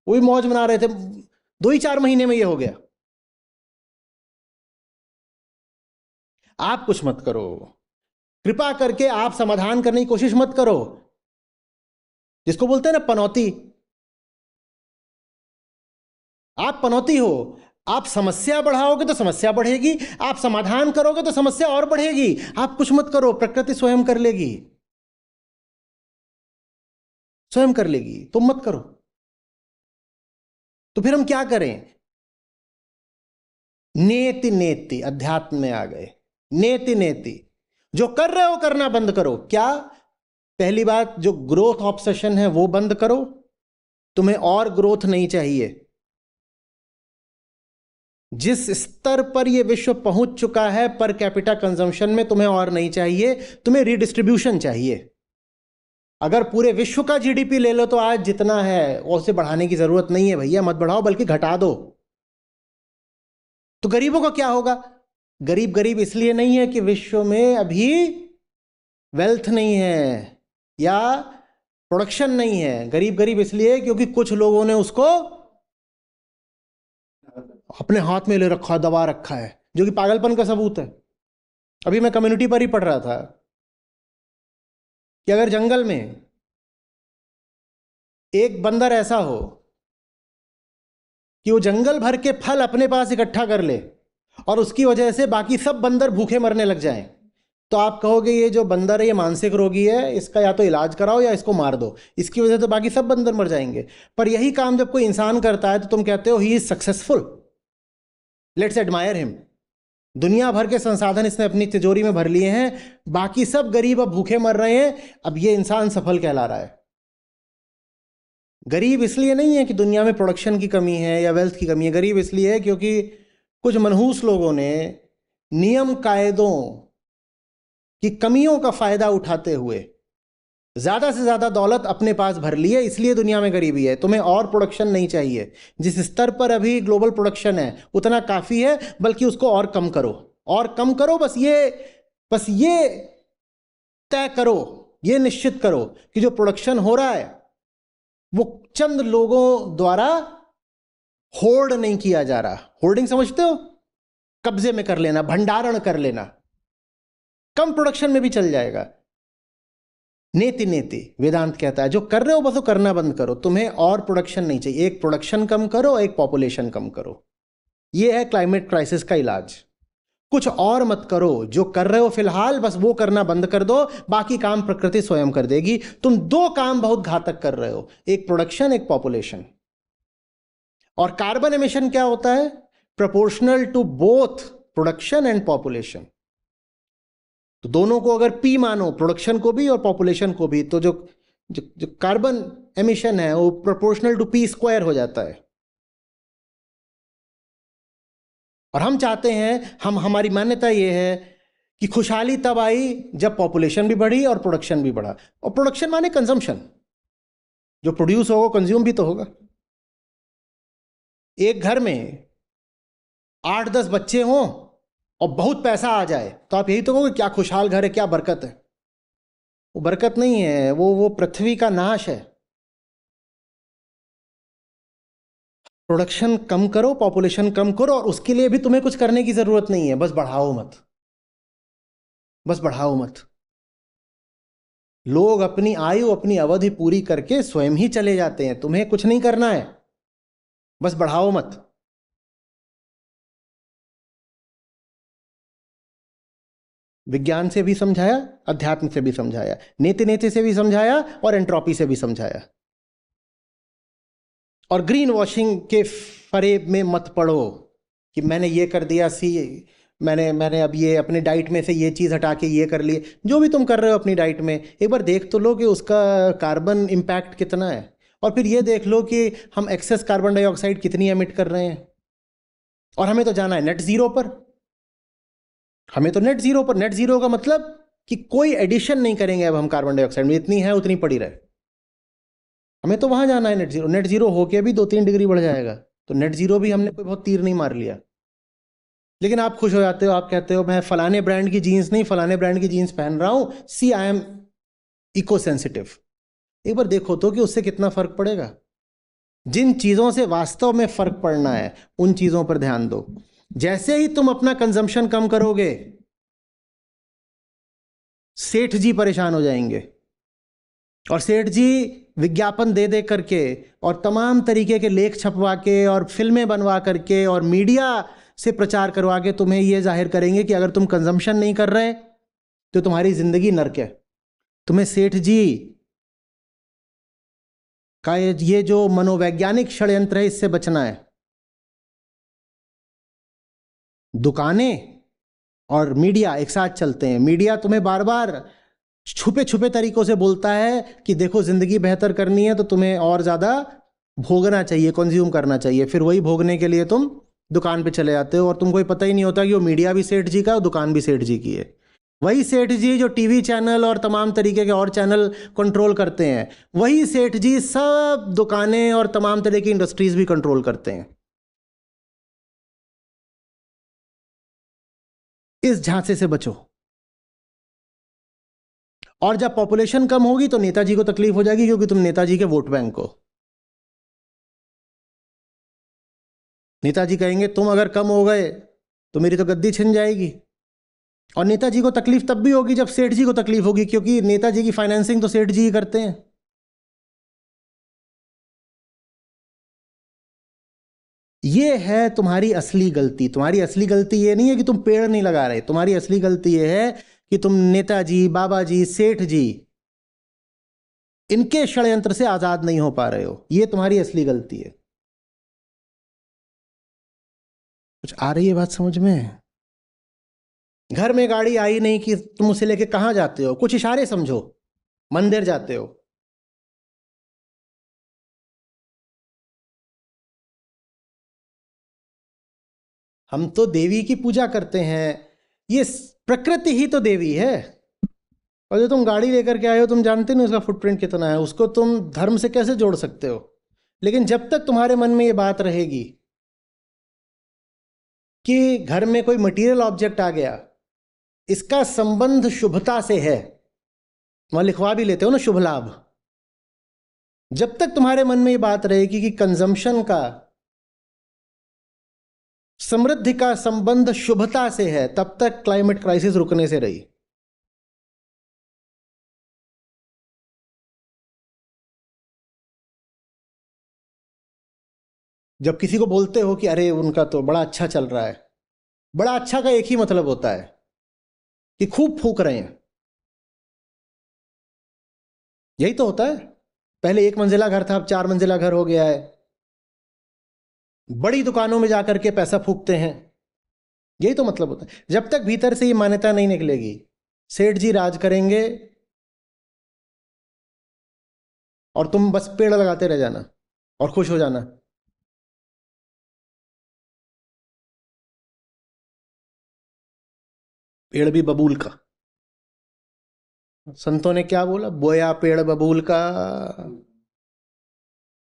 वो भी मौज मना रहे थे। 2 ही 4 महीने में ये हो गया। आप कुछ मत करो, कृपा करके आप समाधान करने की कोशिश मत करो। जिसको बोलते हैं ना पनौती, आप पनौती हो। आप समस्या बढ़ाओगे तो समस्या बढ़ेगी, आप समाधान करोगे तो समस्या और बढ़ेगी। आप कुछ मत करो, प्रकृति स्वयं कर लेगी, स्वयं कर लेगी, तुम मत करो। तो फिर हम क्या करें? नेति नेति, अध्यात्म में आ गए। नेति नेति, जो कर रहे हो करना बंद करो। क्या? पहली बात, जो ग्रोथ ऑब्सेशन है वो बंद करो। तुम्हें और ग्रोथ नहीं चाहिए। जिस स्तर पर यह विश्व पहुंच चुका है पर कैपिटा कंजम्पशन में, तुम्हें और नहीं चाहिए, तुम्हें रीडिस्ट्रीब्यूशन चाहिए। अगर पूरे विश्व का जीडीपी ले लो तो आज जितना है उसे बढ़ाने की जरूरत नहीं है भैया, मत बढ़ाओ बल्कि घटा दो। तो गरीबों का क्या होगा? गरीब गरीब इसलिए नहीं है कि विश्व में अभी वेल्थ नहीं है या प्रोडक्शन नहीं है। गरीब गरीब इसलिए क्योंकि कुछ लोगों ने उसको अपने हाथ में ले रखा, दबा रखा है, जो कि पागलपन का सबूत है। अभी मैं कम्युनिटी पर ही पढ़ रहा था कि अगर जंगल में एक बंदर ऐसा हो कि वो जंगल भर के फल अपने पास इकट्ठा कर ले और उसकी वजह से बाकी सब बंदर भूखे मरने लग जाएं, तो आप कहोगे ये जो बंदर है ये मानसिक रोगी है, इसका या तो इलाज कराओ या इसको मार दो, इसकी वजह से बाकी सब बंदर मर जाएंगे। पर यही काम जब कोई इंसान करता है तो तुम कहते हो he is successful, let's admire him. दुनिया भर के संसाधन इसने अपनी तिजोरी में भर लिए हैं, बाकी सब गरीब अब भूखे मर रहे हैं, अब ये इंसान सफल कहला रहा है। गरीब इसलिए नहीं है कि दुनिया में प्रोडक्शन की कमी है या वेल्थ की कमी है। गरीब इसलिए है क्योंकि कुछ मनहूस लोगों ने नियम कायदों की कमियों का फायदा उठाते हुए ज्यादा से ज्यादा दौलत अपने पास भर ली है, इसलिए दुनिया में गरीबी है। तुम्हें और प्रोडक्शन नहीं चाहिए। जिस स्तर पर अभी ग्लोबल प्रोडक्शन है उतना काफी है, बल्कि उसको और कम करो, और कम करो। बस ये तय करो, ये निश्चित करो कि जो प्रोडक्शन हो रहा है वो चंद लोगों द्वारा होर्ड नहीं किया जा रहा। होर्डिंग समझते हो? कब्जे में कर लेना, भंडारण कर लेना। कम प्रोडक्शन में भी चल जाएगा। नेति नेति वेदांत कहता है जो कर रहे हो बस वो करना बंद करो। तुम्हें और प्रोडक्शन नहीं चाहिए। एक प्रोडक्शन कम करो, एक पॉपुलेशन कम करो। यह है क्लाइमेट क्राइसिस का इलाज। कुछ और मत करो। जो कर रहे हो फिलहाल बस वो करना बंद कर दो, बाकी काम प्रकृति स्वयं कर देगी। तुम दो काम बहुत घातक कर रहे हो, एक प्रोडक्शन, एक पॉपुलेशन। और कार्बन एमिशन क्या होता है? Proportional to both production and population. तो दोनों को अगर पी मानो, प्रोडक्शन को भी और पॉपुलेशन को भी, तो जो जो, जो कार्बन एमिशन है वो प्रोपोर्शनल टू पी स्क्वायर हो जाता है। और हम चाहते हैं, हमारी मान्यता ये है कि खुशहाली तब आई जब पॉपुलेशन भी बढ़ी और प्रोडक्शन भी बढ़ा। और प्रोडक्शन माने कंजम्पशन, जो प्रोड्यूस होगा कंज्यूम भी तो होगा। एक घर में 8-10 बच्चे हों और बहुत पैसा आ जाए तो आप यही तो कहोगे क्या खुशहाल घर है, क्या बरकत है। वो बरकत नहीं है, वो पृथ्वी का नाश है। प्रोडक्शन कम करो, पॉपुलेशन कम करो, और उसके लिए भी तुम्हें कुछ करने की जरूरत नहीं है। बस बढ़ाओ मत, बस बढ़ाओ मत। लोग अपनी आयु, अपनी अवधि पूरी करके स्वयं ही चले जाते हैं। तुम्हें कुछ नहीं करना है, बस बढ़ाओ मत। विज्ञान से भी समझाया, अध्यात्म से भी समझाया, नेति नेति से भी समझाया और एंट्रोपी से भी समझाया। और ग्रीन वॉशिंग के फरेब में मत पड़ो कि मैंने ये कर दिया, मैंने अब ये अपने डाइट में से ये चीज़ हटा के ये कर लिए। जो भी तुम कर रहे हो अपनी डाइट में, एक बार देख तो लो कि उसका कार्बन इम्पैक्ट कितना है। और फिर ये देख लो कि हम एक्सेस कार्बन डाइऑक्साइड कितनी एमिट कर रहे हैं। और हमें तो जाना है नेट ज़ीरो पर। हमें तो नेट ज़ीरो पर, नेट ज़ीरो का मतलब कि कोई एडिशन नहीं करेंगे अब हम कार्बन डाइऑक्साइड में, इतनी है उतनी पड़ी रहे। हमें तो वहाँ जाना है नेट ज़ीरो। नेट ज़ीरो होके भी 2-3 डिग्री बढ़ जाएगा, तो नेट ज़ीरो भी हमने कोई बहुत तीर नहीं मार लिया। लेकिन आप खुश हो जाते हो, आप कहते हो मैं फलाने ब्रांड की जीन्स नहीं, फलाने ब्रांड की जीन्स पहन रहा हूँ, सी आई एम इको सेंसिटिव। एक बार देखो तो कि उससे कितना फर्क पड़ेगा। जिन चीज़ों से वास्तव में फर्क पड़ना है उन चीज़ों पर ध्यान दो। जैसे ही तुम अपना कंजम्पशन कम करोगे, सेठ जी परेशान हो जाएंगे। और सेठ जी विज्ञापन दे दे करके और तमाम तरीके के लेख छपवा के और फिल्में बनवा करके और मीडिया से प्रचार करवा के तुम्हें यह जाहिर करेंगे कि अगर तुम कंजम्पशन नहीं कर रहे तो तुम्हारी जिंदगी नर्क है। तुम्हें सेठ जी का ये जो मनोवैज्ञानिक षड्यंत्र है इससे बचना है। दुकानें और मीडिया एक साथ चलते हैं। मीडिया तुम्हें बार बार छुपे छुपे तरीकों से बोलता है कि देखो जिंदगी बेहतर करनी है तो तुम्हें और ज़्यादा भोगना चाहिए, कंज्यूम करना चाहिए। फिर वही भोगने के लिए तुम दुकान पे चले जाते हो और तुमको ही पता ही नहीं होता कि वो मीडिया भी सेठ जी का और दुकान भी सेठ जी की है। वही सेठ जी जो टीवी चैनल और तमाम तरीके के और चैनल कंट्रोल करते हैं, वही सेठ जी सब दुकानें और तमाम तरह की इंडस्ट्रीज भी कंट्रोल करते हैं। इस झांसे से बचो। और जब पॉपुलेशन कम होगी तो नेताजी को तकलीफ हो जाएगी, क्योंकि तुम नेताजी के वोट बैंक हो। नेताजी कहेंगे तुम अगर कम हो गए तो मेरी तो गद्दी छिन जाएगी। और नेताजी को तकलीफ तब भी होगी जब सेठ जी को तकलीफ होगी, क्योंकि नेताजी की फाइनेंसिंग तो सेठ जी ही करते हैं। ये है तुम्हारी असली गलती। तुम्हारी असली गलती ये नहीं है कि तुम पेड़ नहीं लगा रहे। तुम्हारी असली गलती ये है कि तुम नेताजी, बाबा जी, सेठ जी, इनके षड्यंत्र से आजाद नहीं हो पा रहे हो। ये तुम्हारी असली गलती है। कुछ आ रही है बात समझ में? घर में गाड़ी आई नहीं कि तुम उसे लेके कहां जाते हो? कुछ इशारे समझो। मंदिर जाते हो, हम तो देवी की पूजा करते हैं। ये प्रकृति ही तो देवी है। और जो तुम गाड़ी लेकर के आए हो, तुम जानते नहीं उसका फुटप्रिंट कितना है। उसको तुम धर्म से कैसे जोड़ सकते हो? लेकिन जब तक तुम्हारे मन में ये बात रहेगी कि घर में कोई मटेरियल ऑब्जेक्ट आ गया, इसका संबंध शुभता से है, वहां लिखवा भी लेते हो ना शुभ लाभ, जब तक तुम्हारे मन में ये बात रहेगी कि कंजम्पशन का, समृद्धि का संबंध शुभता से है, तब तक क्लाइमेट क्राइसिस रुकने से रही। जब किसी को बोलते हो कि अरे उनका तो बड़ा अच्छा चल रहा है, बड़ा अच्छा का एक ही मतलब होता है कि खूब फूक रहे हैं। यही तो होता है। पहले 1 मंजिला घर था, अब 4 मंजिला घर हो गया है। बड़ी दुकानों में जाकर के पैसा फूकते हैं। यही तो मतलब होता है। जब तक भीतर से ये मान्यता नहीं निकलेगी सेठ जी राज करेंगे और तुम बस पेड़ लगाते रह जाना और खुश हो जाना। पेड़ भी बबूल का। संतों ने क्या बोला? बोया पेड़ बबूल का,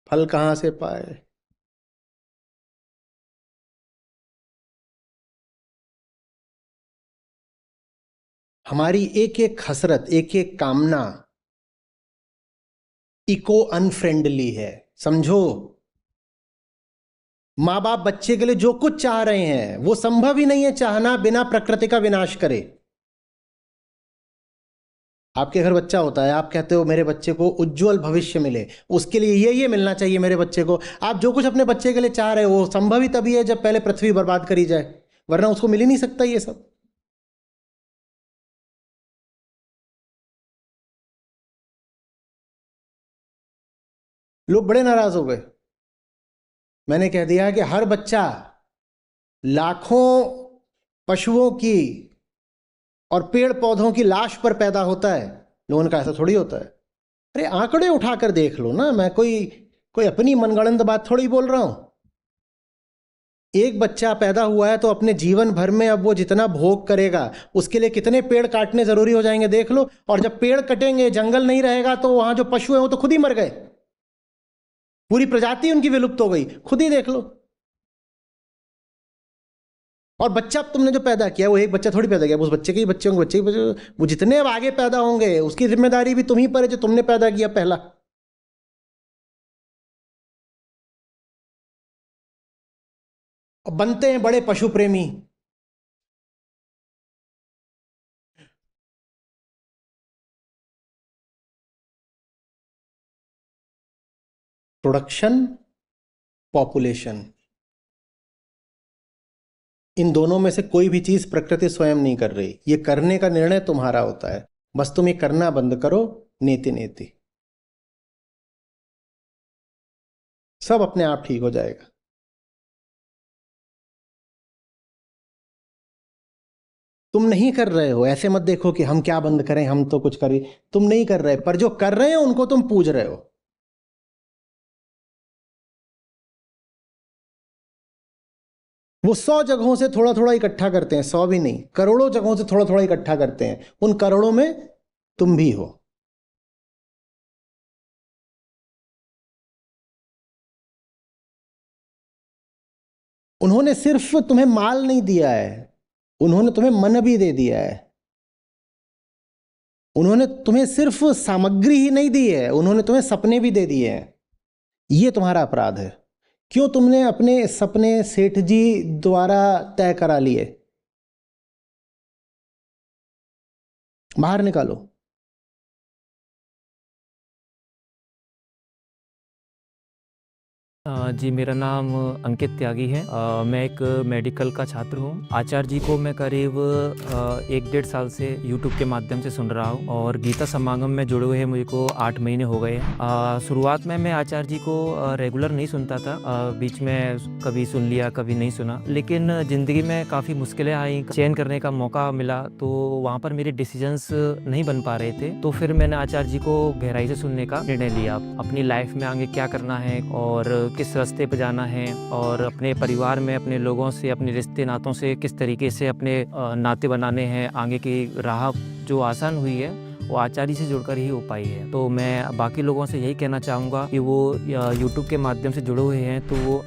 फल कहां से पाए। हमारी एक एक हसरत, एक एक कामना इको अनफ्रेंडली है, समझो। माँ बाप बच्चे के लिए जो कुछ चाह रहे हैं वो संभव ही नहीं है चाहना बिना प्रकृति का विनाश करे। आपके घर बच्चा होता है, आप कहते हो मेरे बच्चे को उज्जवल भविष्य मिले, उसके लिए ये मिलना चाहिए मेरे बच्चे को। आप जो कुछ अपने बच्चे के लिए चाह रहे हो वो संभव ही तभी है जब पहले पृथ्वी बर्बाद करी जाए, वरना उसको मिल ही नहीं सकता ये सब। लोग बड़े नाराज हो गए। मैंने कह दिया कि हर बच्चा लाखों पशुओं की और पेड़ पौधों की लाश पर पैदा होता है। लोगों ने कहा ऐसा थोड़ी होता है। अरे आंकड़े उठाकर देख लो ना, मैं कोई अपनी मनगढ़ंत बात थोड़ी बोल रहा हूं। एक बच्चा पैदा हुआ है तो अपने जीवन भर में अब वो जितना भोग करेगा उसके लिए कितने पेड़ काटने जरूरी हो जाएंगे देख लो। और जब पेड़ कटेंगे, जंगल नहीं रहेगा, तो वहां जो पशु है वो तो खुद ही मर गए, पूरी प्रजाति उनकी विलुप्त हो गई, खुद ही देख लो। और बच्चा तुमने जो पैदा किया वो एक बच्चा थोड़ी पैदा किया, उस बच्चे के ही बच्चे होंगे, बच्चे के बच्चे, वो जितने अब आगे पैदा होंगे उसकी जिम्मेदारी भी तुम ही पर है जो तुमने पैदा किया पहला। और बनते हैं बड़े पशु प्रेमी। प्रोडक्शन, पॉपुलेशन, इन दोनों में से कोई भी चीज प्रकृति स्वयं नहीं कर रही। ये करने का निर्णय तुम्हारा होता है। बस तुम ये करना बंद करो, नेति नेति, सब अपने आप ठीक हो जाएगा। तुम नहीं कर रहे हो, ऐसे मत देखो कि हम क्या बंद करें, हम तो कुछ करें। तुम नहीं कर रहे, पर जो कर रहे हो उनको तुम पूज रहे हो। वो 100 जगहों से थोड़ा थोड़ा इकट्ठा करते हैं, 100 भी नहीं, करोड़ों जगहों से थोड़ा थोड़ा इकट्ठा करते हैं। उन करोड़ों में तुम भी हो। उन्होंने सिर्फ तुम्हें माल नहीं दिया है, उन्होंने तुम्हें मन भी दे दिया है। उन्होंने तुम्हें सिर्फ सामग्री ही नहीं दी है, उन्होंने तुम्हें सपने भी दे दिए हैं। ये तुम्हारा अपराध है। क्यों तुमने अपने सपने सेठ जी द्वारा तय करा लिए? बाहर निकालो। जी, मेरा नाम अंकित त्यागी है। मैं एक मेडिकल का छात्र हूँ। आचार्य जी को मैं करीब 1-1.5 साल से यूट्यूब के माध्यम से सुन रहा हूँ और गीता समागम में जुड़े हुए मुझे को 8 महीने हो गए हैं। शुरुआत में मैं आचार्य जी को रेगुलर नहीं सुनता था, बीच में कभी सुन लिया कभी नहीं सुना, लेकिन ज़िंदगी में काफ़ी मुश्किलें आई, चयन करने का मौका मिला तो वहाँ पर मेरे डिसीजंस नहीं बन पा रहे थे। तो फिर मैंने आचार्य जी को गहराई से सुनने का निर्णय लिया, अपनी लाइफ में आगे क्या करना है और किस रास्ते पर जाना है और अपने परिवार में अपने लोगों से, अपने रिश्ते नातों से किस तरीके से अपने नाते बनाने हैं। आगे की राह जो आसान हुई है वो आचार्य से जुड़कर ही हो पाई है। तो मैं बाकी लोगों से यही कहना चाहूँगा कि वो यूट्यूब के माध्यम से जुड़े हुए हैं तो वो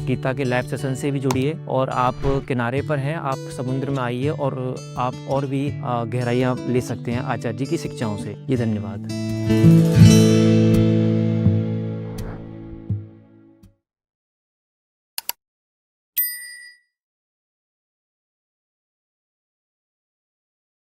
गीता के लाइव सेशन से भी जुड़िए और आप किनारे पर हैं, आप समुद्र में आइए और आप और भी गहराइयाँ ले सकते हैं आचार्य जी की शिक्षाओं से। ये धन्यवाद।